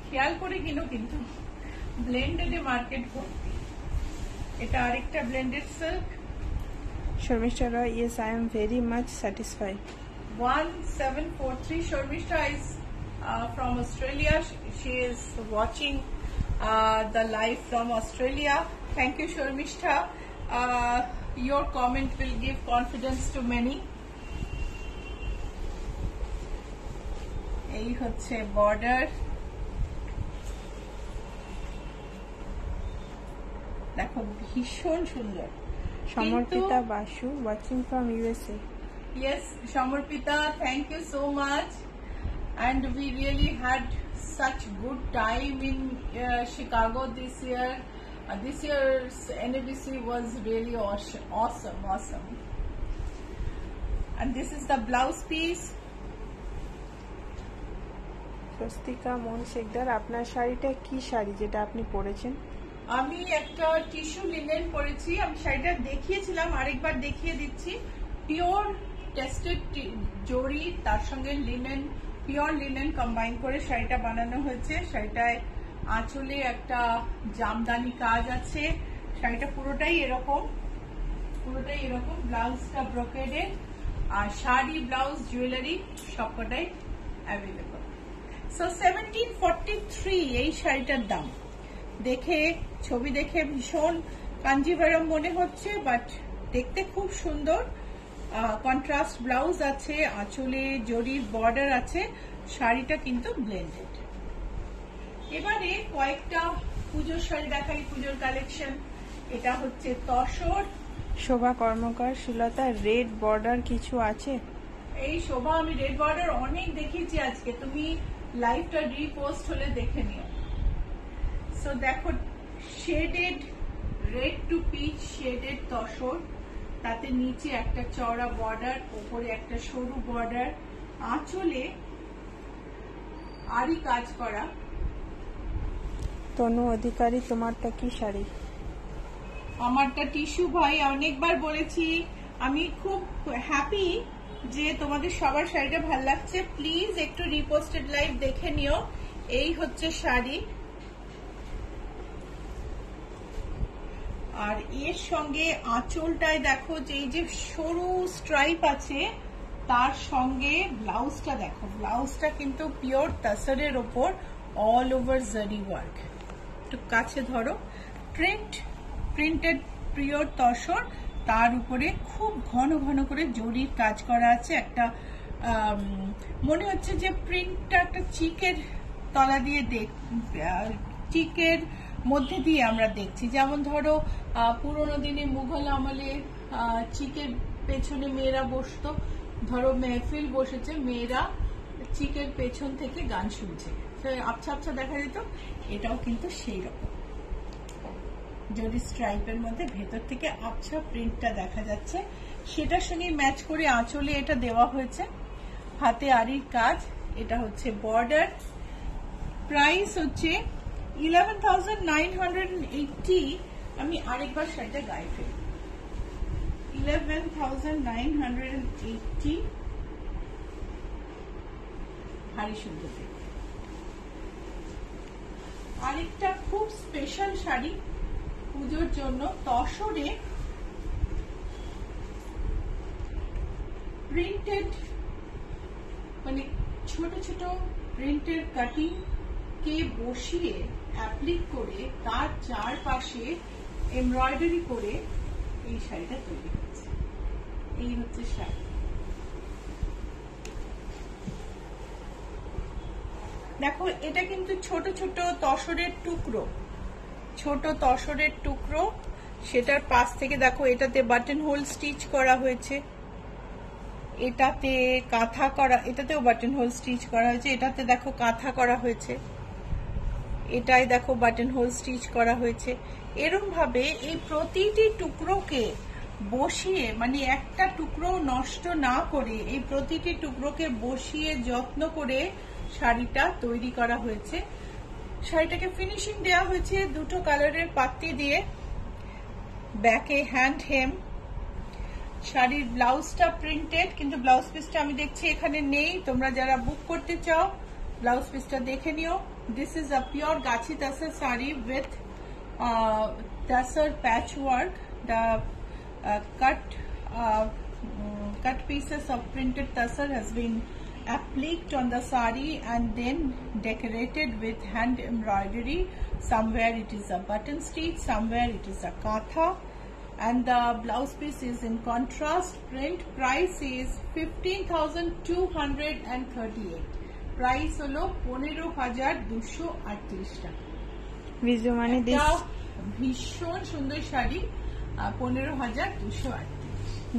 Speaker 1: খেয়াল করে কিনো, কিন্তু ব্লেন্ডেডে মার্কেট ভর্তি। এটা আরেকটা blended silk.
Speaker 2: Sharmishtha Roy, yes I am very much satisfied.
Speaker 1: 1743. Sharmishta is from Australia. She is watching the live from Australia. Thank you, Sharmishta. Your comment will give confidence to many. এই হচ্ছে বর্ডার, দেখো ভীষণ সুন্দর।
Speaker 2: সমর্পিতা Basu, watching from USA.
Speaker 1: Yes, Shamarpita, thank you so much. And we really had such good time in Chicago this year. This year's NABC was really awesome. And this is the blouse piece.
Speaker 2: Swastika মন শেখদার, আপনার শাড়িটা কি শাড়ি যেটা আপনি পরেছেন?
Speaker 1: আমি একটা টিস্যু লিনেন পরেছি, আমি শাড়িটা দেখিয়েছিলাম, আরেকবার দেখিয়ে দিচ্ছি। পিওর টেস্টেড জরি, তার সঙ্গে লিনেন, পিওর লিনেন কম্বাইন করে শাড়িটা বানানো হয়েছে। শাড়িটায় আঁচলে একটা জামদানি কাজ আছে। শাড়িটা পুরোটাই এরকম, ব্লাউজটা ব্রোকেডের, আর শাড়ি, ব্লাউজ, জুয়েলারি সবকটাই অ্যাভেলেবল। সো 1743 এই শাড়িটার দাম। দেখে, ছবি দেখে ভীষণ কাঞ্জিভারম মনে হচ্ছে, বাট দেখতে খুব সুন্দর। কন্ট্রাস্ট ব্লাউজ আছে, আঁচলে জরির বর্ডার আছে, শাড়িটা কিন্তু ব্লেন্ডেড। এবারে কয়েকটা পুজোর শাড়ি দেখাই, পুজোর কালেকশন। এটা হচ্ছে তসর।
Speaker 2: শোভা কর্মকার, শ্রীলতা, রেড বর্ডার কিছু আছে?
Speaker 1: এই শোভা আমি রেড বর্ডার অনেক দেখিয়েছি আজকে, তুমি লাইভটা রিপোস্ট হলে দেখে নিও। সো দেখো, shaded red to peach shaded tussar, তাতে নিচে একটা চওড়া বর্ডার, উপরে একটা সরু বর্ডার, আঁচলে আরই কাজ করা।
Speaker 2: তনু অধিকারী, তোমারটা কি শাড়ি?
Speaker 1: আমারটা টিস্যু ভাই, অনেকবার বলেছি। আমি খুব হ্যাপি যে তোমাদের সবার শাড়িটা ভালো লাগছে। প্লিজ একটু রিপোস্টেড লাইভ দেখে নিও। এই হচ্ছে শাড়ি, আর এর সঙ্গে আঁচলটায় দেখো যে এই যে সরু স্ট্রাইপ আছে, তার সঙ্গে ব্লাউজটা দেখো, ব্লাউজটা কিন্তু পিওর তাসরের ওপর অল ওভার জারি ওয়ার্ক। একটু কাছে ধরো, প্রিন্টেড পিওর তসর, তার উপরে খুব ঘন ঘন করে জরির কাজ করা আছে। একটা মনে হচ্ছে যে প্রিন্টটা একটা চিকের তলা দিয়ে চিকের মধ্যে দিয়ে আমরা দেখছি। যেমন ধরো পুরোনো দিনে মুঘল আমলে চিকের পেছনে মেয়েরা বসতো, ধরো মেহফিল বসেছে, মেয়েরা চিকের পেছন থেকে গান শুনছে, আবছা আবছা দেখা যেত। এটাও কিন্তু সেই রকম জরি স্ট্রাইপের মধ্যে ভেতর থেকে আবছা প্রিন্টটা দেখা যাচ্ছে, সেটার সঙ্গে ম্যাচ করে আঁচলে এটা দেওয়া হয়েছে। হাতে আরির কাজ, এটা হচ্ছে বর্ডার। প্রাইস হচ্ছে 11,980। আমি আরেকবার শাড়িটা গায়ে ফেলি, 11,980। ভারী সুন্দর দেখতে। আরেকটা খুব স্পেশাল শাড়ি পুজোর জন্য, তসরে প্রিন্টেড, মানে ছোট ছোট প্রিন্টের কাটিং কে বসিয়ে অ্যাপ্লিক করে তার চারপাশে এমব্রয়ডারি করে এই শাড়িটা তৈরি হচ্ছে। এই হচ্ছে শাড়ি। দেখো, এটা কিন্তু ছোট ছোট তসরের টুকরো, সেটার পাশ থেকে দেখো এটাতে বাটন হোল স্টিচ করা হয়েছে, এটাতে কাঁথা করা, এটাতেও বাটন হোল স্টিচ করা হয়েছে, এটাতে দেখো কাঁথা করা হয়েছে, এটাই দেখো বাটন হোল স্টিচ করা হয়েছে। এরকম ভাবে এই প্রতিটি টুকরোকে বসিয়ে, মানে একটা টুকরো নষ্ট না করে এই প্রতিটি টুকরোকে বসিয়ে যত্ন করে শাড়িটা তৈরি করা হয়েছে। শাড়িটাকে ফিনিশিং দেওয়া হয়েছে দুটো কালারের পাত্তি দিয়ে, ব্যাকে হ্যান্ড হেম। শাড়ির ব্লাউজটা প্রিন্টেড, কিন্তু ব্লাউজ পিসটা আমি দেখছি এখানে নেই। তোমরা যারা বুক করতে চাও ব্লাউজ পিসটা দেখে নিও। This is a pure Gachi Tasar sari with Tasar patchwork. The cut pieces of printed Tasar has been appliqued on the sari and then decorated with hand embroidery. Somewhere it is a button stitch, somewhere it is a katha, and the blouse piece is in contrast print. Price is 15,238. Price হলো 15,238 টাকা।
Speaker 2: বিজুমানি,
Speaker 1: ভীষণ সুন্দর sari, 15,238।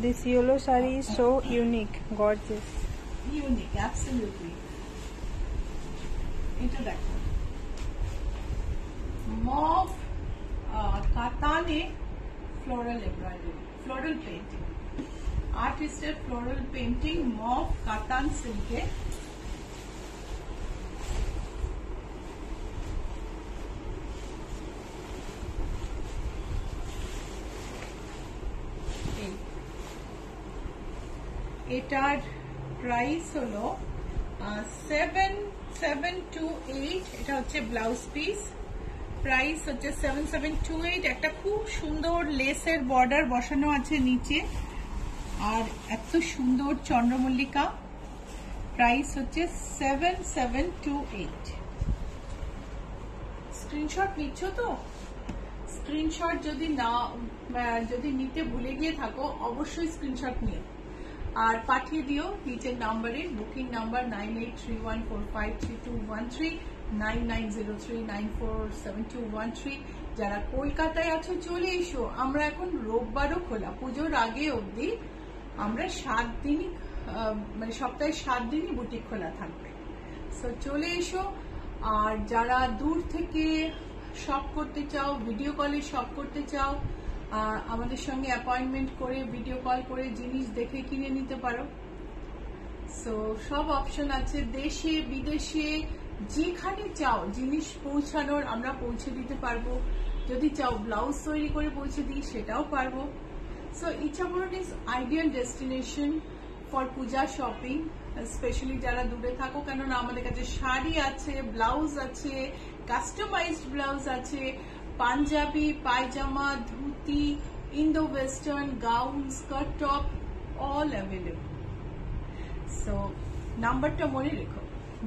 Speaker 2: This yellow saree is so unique, gorgeous.
Speaker 1: Unique, absolutely. এটা দেখো, মভ কাতানে ফ্লোরাল এমব্রয়ডারি, ফ্লোরাল পেইন্টিং, আর্টিস্টের ফ্লোরাল পেইন্টিং, মভ কাতান সিল্কে। এটার প্রাইস হলো 7728। এটা হচ্ছে ব্লাউজ পিস, প্রাইস হচ্ছে 7728। একটা খুব সুন্দর লেসের বর্ডার বসানো আছে নিচে, আর এত সুন্দর চন্দ্রমল্লিকা। প্রাইস হচ্ছে 7728। স্ক্রিনশট নিচ্ছ তো? স্ক্রিনশট যদি নিতে ভুলে গিয়ে থাকো অবশ্যই স্ক্রিনশট নিও আর পাঠিয়ে দিও নিচের নাম্বারে। Booking number 9831453213, 9903947213। যারা কলকাতায় আছো চলে এসো, আমরা এখন রোববারও খোলা, পুজোর আগে অবধি আমরা 7 দিনই মানে সপ্তাহে 7 দিনই বুটিক খোলা থাকবে। সো চলে এসো। আর যারা দূর থেকে শপ করতে চাও, ভিডিও কলে শপ করতে চাও, আমাদের সঙ্গে অ্যাপয়েন্টমেন্ট করে ভিডিও কল করে জিনিস দেখে কিনে নিতে পারো। সো সব অপশন আছে, দেশে বিদেশে যেখানে চাও জিনিস পৌঁছানোর আমরা পৌঁছে দিতে পারবো। যদি চাও ব্লাউজ তৈরি করে পৌঁছে দিই সেটাও পারবো। So Icchapuran is ideal destination for Puja shopping, specially যারা দূরে থাকো, কেননা আমাদের কাছে শাড়ি আছে, ব্লাউজ আছে, কাস্টমাইজড ব্লাউজ আছে, panjabi, pyjama, dhoti, Indo western, gown, skirt, top, all available. So নাম্বারটা মনে রেখো,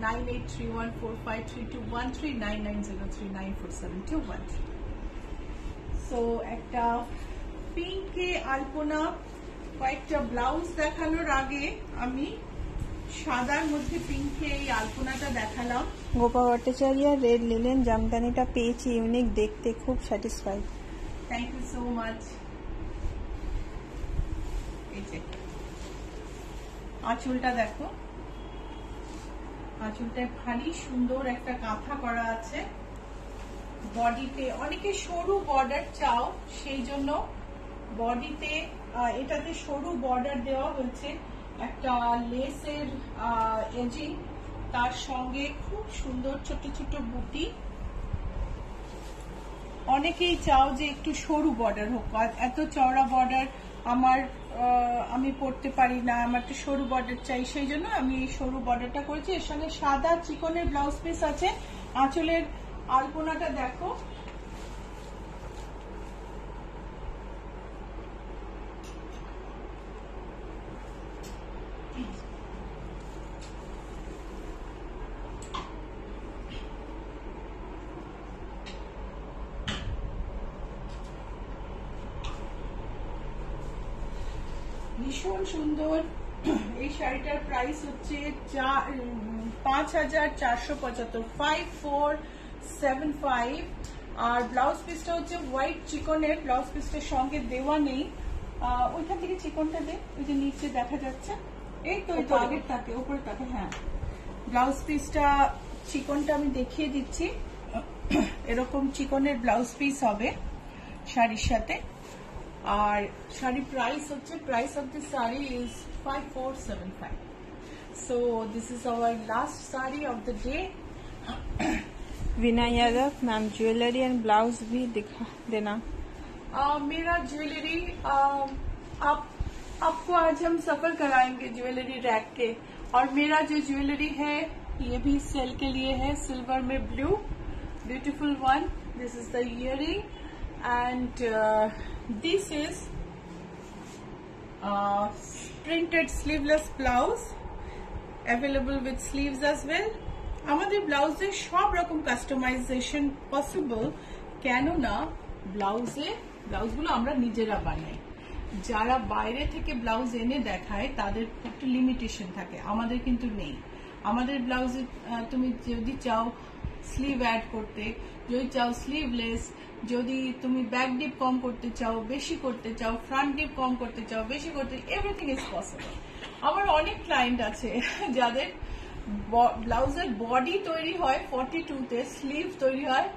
Speaker 1: 9831453213, 9903947213। সো একটা পিঙ্কে আলপনা, কয়েকটা ব্লাউজ দেখানোর আগে আমি সাদার মধ্যে পিঙ্কে এই আলপনাটা দেখালাম।
Speaker 2: গোপা ভট্টাচার্য রেড লিলেন জামদানিটা পেয়েছি, ইউনিক দেখতে, খুব satisfied.
Speaker 1: Thank you so much. এই যে আঁচলটা দেখো, আঁচলটায় ভারী সুন্দর একটা কাঁথা করা আছে। বডিতে অনেকে সরু বর্ডার চাও, সেই জন্য বডিতে এটাতে সরু বর্ডার দেওয়া হয়েছে, একটা লেসের এজিং, তার সঙ্গে খুব সুন্দর ছোট ছোট বুটি। অনেকেই চাও যে একটু সরু বর্ডার হোক, এত চওড়া বর্ডার আমি পড়তে পারি না, আমার একটু সরু বর্ডার চাই, সেই জন্য আমি এই সরু বর্ডারটা করেছি। এর সঙ্গে সাদা চিকনের ব্লাউজ পিস আছে। আঁচলের আলপনাটা দেখো, ভীষণ সুন্দর। এই শাড়িটার প্রাইস হচ্ছে 5475, 5475। আর ব্লাউজ পিসটা হচ্ছে হোয়াইট চিকনের, ব্লাউজ পিসটার সঙ্গে দেওয়া নেই। ওইখান থেকে চিকনটা দে, ওই যে নিচে দেখা যাচ্ছে, এই তো আগের তাকে উপরে তাকে। হ্যাঁ, ব্লাউজ পিসটা চিকনটা আমি দেখিয়ে দিচ্ছি। এরকম চিকনের ব্লাউজ পিস হবে শাড়ির সাথে। আর শাড়ি প্রাইস হচ্ছে, price of this sari is 5475। So this is our last sari of the day.
Speaker 2: Vinay Yadav ma'am, jewellery and blouse भी दिखा देना।
Speaker 1: मेरा ज्वेलरी आपको आज हम सफर कराएंगे ज्वेलरी रैक के। और मेरा जो ज्वेलरी है ये भी सेल के लिए है, सिल्वर में blue, beautiful one. This is the earring and this is printed sleeveless blouse, available with sleeves as well. আমাদের ব্লাউজে সব রকম কাস্টমাইজেশন পসিবল, কেননা ব্লাউজগুলো আমরা নিজেরা বানাই। যারা বাইরে থেকে ব্লাউজ এনে দেখায় তাদের একটু লিমিটেশন থাকে, আমাদের কিন্তু নেই। আমাদের ব্লাউজে তুমি যদি চাও স্লিভ অ্যাড করতে, যদি চাও স্লিভলেস, যদি তুমি ব্যাক ডিপ কম করতে চাও, বেশি করতে চাও, ফ্রন্ট ডিপ কম করতে চাও, বেশি করতে, এভরিথিং ইজ পসিবল। আমার অনেক ক্লায়েন্ট আছে যাদের ব্লাউজের বডি তৈরি হয় 42-তে, স্লিভ তৈরি হয়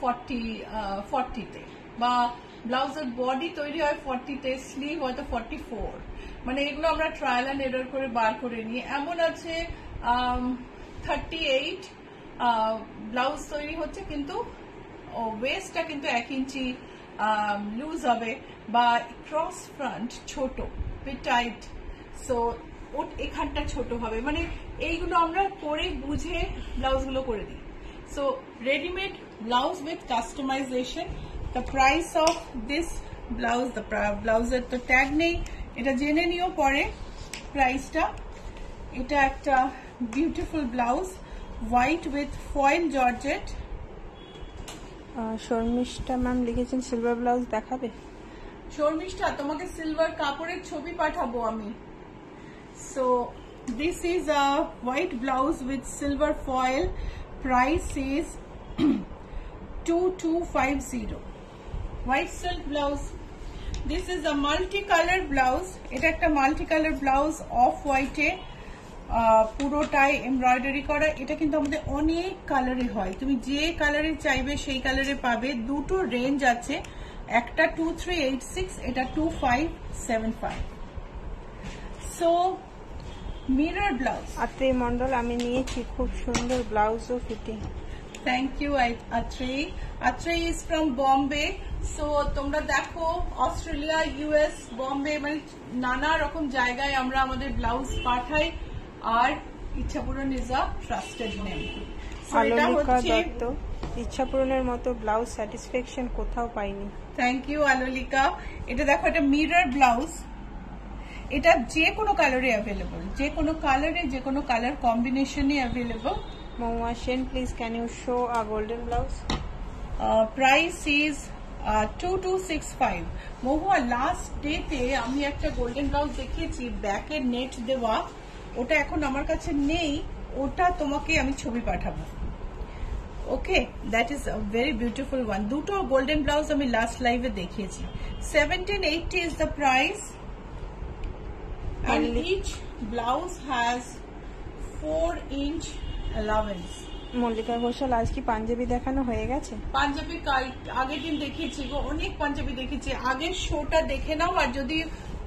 Speaker 1: 40-তে, বা ব্লাউজের বডি তৈরি হয় 40-তে, স্লিভ হয়তো 44। মানে এগুলো আমরা ট্রায়াল অ্যান্ড এরর করে বার করে নিই। এমন আছে 38 ব্লাউজ তৈরি হচ্ছে, কিন্তু ওয়েস্টটা কিন্তু 1 ইঞ্চি লুজ হবে, বা ক্রস ফ্রন্ট ছোট, টাইট সো এখানটা ছোট হবে, মানে এইগুলো আমরা করে বুঝে ব্লাউজগুলো করে দিই। So readymade blouse with customisation. The price of this blouse, the ব্লাউজের তো ট্যাগ নেই, এটা জেনে নিও পরে প্রাইসটা। এটা একটা beautiful blouse, white with foil georgette.
Speaker 2: Sharmishtha ma'am লিখেছেন সিলভার ব্লাউজ দেখাবে।
Speaker 1: শর্মিষ্ঠা, তোমাকে সিলভার কাপড়ের ছবি পাঠাবো আমি। So this is a white blouse with silver foil, price is 2250। White silk blouse. This is a multi colour blouse, এটা একটা মাল্টি কালার ব্লাউজ, অফ হোয়াইটে পুরোটাই এমব্রয়ডারি করা। এটা কিন্তু আমাদের অনেক কালারে হয়, তুমি যে কালারে চাইবে সেই কালারে পাবে। দুটো রেঞ্জ আছে, একটা 2386, এটা 2575। So mirror blouse.
Speaker 2: Atri Mondal, আমি নিয়েছি, খুব সুন্দর ব্লাউজ ও fitting.
Speaker 1: Thank you Atri. Atri is from Bombay. So তোমরা দেখো, অস্ট্রেলিয়া, ইউএস, বম্বে, মানে নানা রকম জায়গায় আমরা আমাদের ব্লাউজ পাঠাই। আর Icchapuran is a trusted name.
Speaker 2: Alolika Dutta, ইচ্ছাপূরণের মতো ব্লাউজ স্যাটিসফ্যাকশন কোথাও পাইনি।
Speaker 1: Thank you Alolika. এটা দেখো, এটা মিরর ব্লাউজ, এটা যে কোনো কালারে অ্যাভেলেবল, যে কোনো কালারে, যে কোনো কালার কম্বিনেশনে available.
Speaker 2: Mahua Sen, please can you show a golden blouse.
Speaker 1: Price is 2265। Mahua, last ডেতে আমি একটা গোল্ডেন ব্লাউজ দেখিয়েছি, ব্যাকের নেট দেওয়া, ওটা এখন আমার কাছে নেই, ওটা তোমাকে আমি ছবি পাঠাবো। Okay, that is a very beautiful one. দুটো গোল্ডেন ব্লাউজ আমি লাস্ট লাইভে দেখিয়েছি। 1780 is the price, and each blouse has 4 inch allowance.
Speaker 2: মল্লিকা ঘোষাল, আজ কি পাঞ্জাবি দেখানো হয়ে গেছে?
Speaker 1: পাঞ্জাবি কাল আগের দিন দেখিয়েছি গো, অনেক পাঞ্জাবি দেখেছি। আগের শোটা দেখে নাও, আর যদি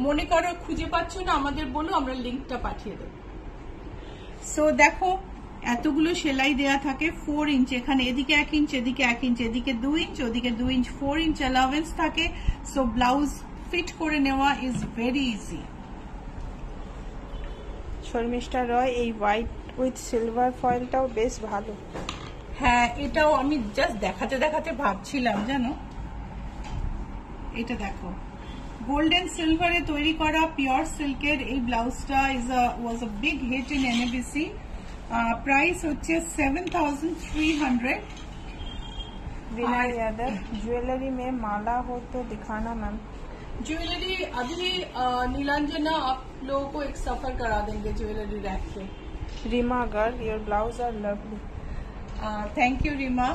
Speaker 1: মনে করো খুঁজে পাচ্ছ না আমাদের বলো, আমরা লিঙ্কটা পাঠিয়ে দেব। সো দেখো, এতগুলো সেলাই দেয়া থাকে, 4 ইঞ্চ, এখানে এদিকে 1 ইঞ্চ, এদিকে 1 ইঞ্চ, এদিকে 2 ইঞ্চ, ওদিকে 2 ইঞ্চ, 4 ইঞ্চ অ্যালাউন্স থাকে। সো ব্লাউজ ফিট করে নেওয়া ইজ ভেরি ইজি।
Speaker 2: শর্মিষ্ঠা রয়, এই হোয়াইট উইথ সিলভার ফয়েলটাও বেশ ভালো।
Speaker 1: হ্যাঁ, এটাও আমি জাস্ট দেখাতে দেখাতে ভাবছিলাম, জানো, এটা দেখো, গোল্ডেন সিলভারে তৈরি করা পিওর সিল্কের এই ব্লাউজটা was a big hit in NABC. Price হচ্ছে 7300।
Speaker 2: विनय यादव, ज्वेलरी में माला हो तो दिखाना मैम।
Speaker 1: ज्वेलरी अभी नीलांजना आप लोगों को एक सफर करा देंगे ज्वेलरी रैक पे।
Speaker 2: Reema girl, your blouse are lovely.
Speaker 1: Thank you, Rima.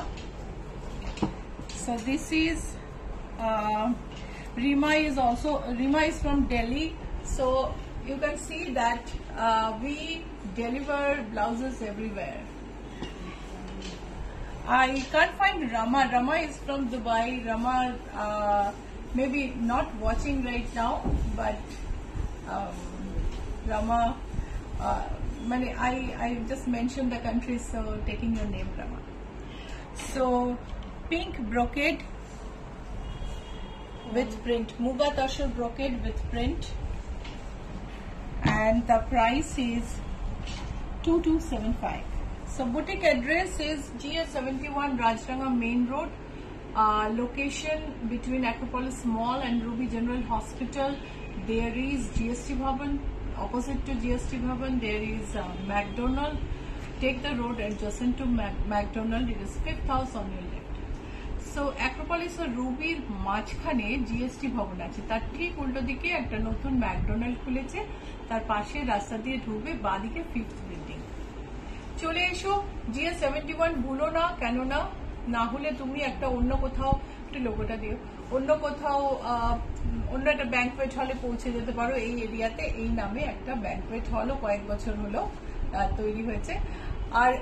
Speaker 1: So this is Rima is from Delhi. So you can see that we deliver blouses everywhere. I can't find Rama. Rama is from Dubai. Rama maybe not watching right now, but Rama. I just mentioned the country, so taking your name, Rama. So pink brocade with print, Muga Tashur brocade with print, and the price is 2275. So boutique address is GS71 Rajranga Main Road. Location between Acropolis Mall and Ruby General Hospital. There is GST Bhavan. Opposite to GST Bhavan, there is McDonald. Take the road adjacent to McDonald. It is 5th house on your left. So Acropolis or Ruby মাঝখানে GST ভবন আছে, তার ঠিক উল্টো দিকে একটা নতুন ম্যাকডোনাল্ড খুলেছে, তার পাশে রাস্তা দিয়ে ঢুকবে, বাঁদিকে 5th বিল্ডিং। চলে এসো, GS71 ভুলো না, কেননা না হলে তুমি একটা অন্য কোথাও, একটু লোগোটা দিও, অন্য কোথাও অন্য একটা ব্যাংকুয়েট হলে পৌঁছে যেতে পারো। এই এরিয়াতে এই নামে একটা ব্যাংকুয়েট হলও কয়েক বছর হলো তৈরি হয়েছে। আর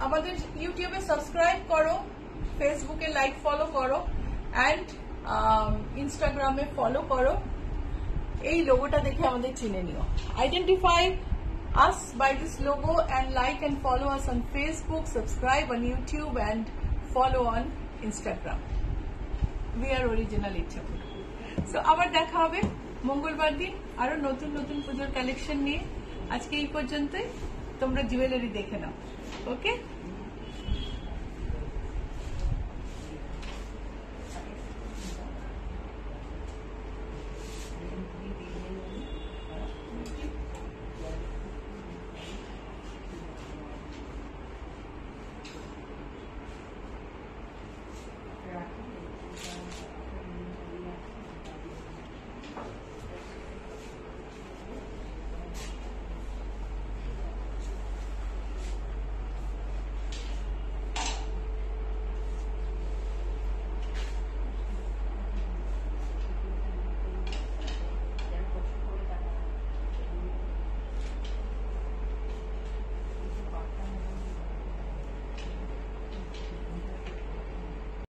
Speaker 1: আমাদের ইউটিউবে সাবস্ক্রাইব করো, ফেসবুকে লাইক ফলো করো, অ্যান্ড ইনস্টাগ্রামে ফলো করো। এই লোগোটা দেখে আমাদের চিনে নিও। Identify us by this logo and like and follow us on Facebook, subscribe on YouTube and follow on Instagram. We are original Ichhapur. So abar dekha hobe. মঙ্গলবার দিন আরো নতুন নতুন পুজোর কালেকশন নিয়ে। আজকে এই পর্যন্তই, তোমরা জুয়েলারি দেখে নাও। ওকে।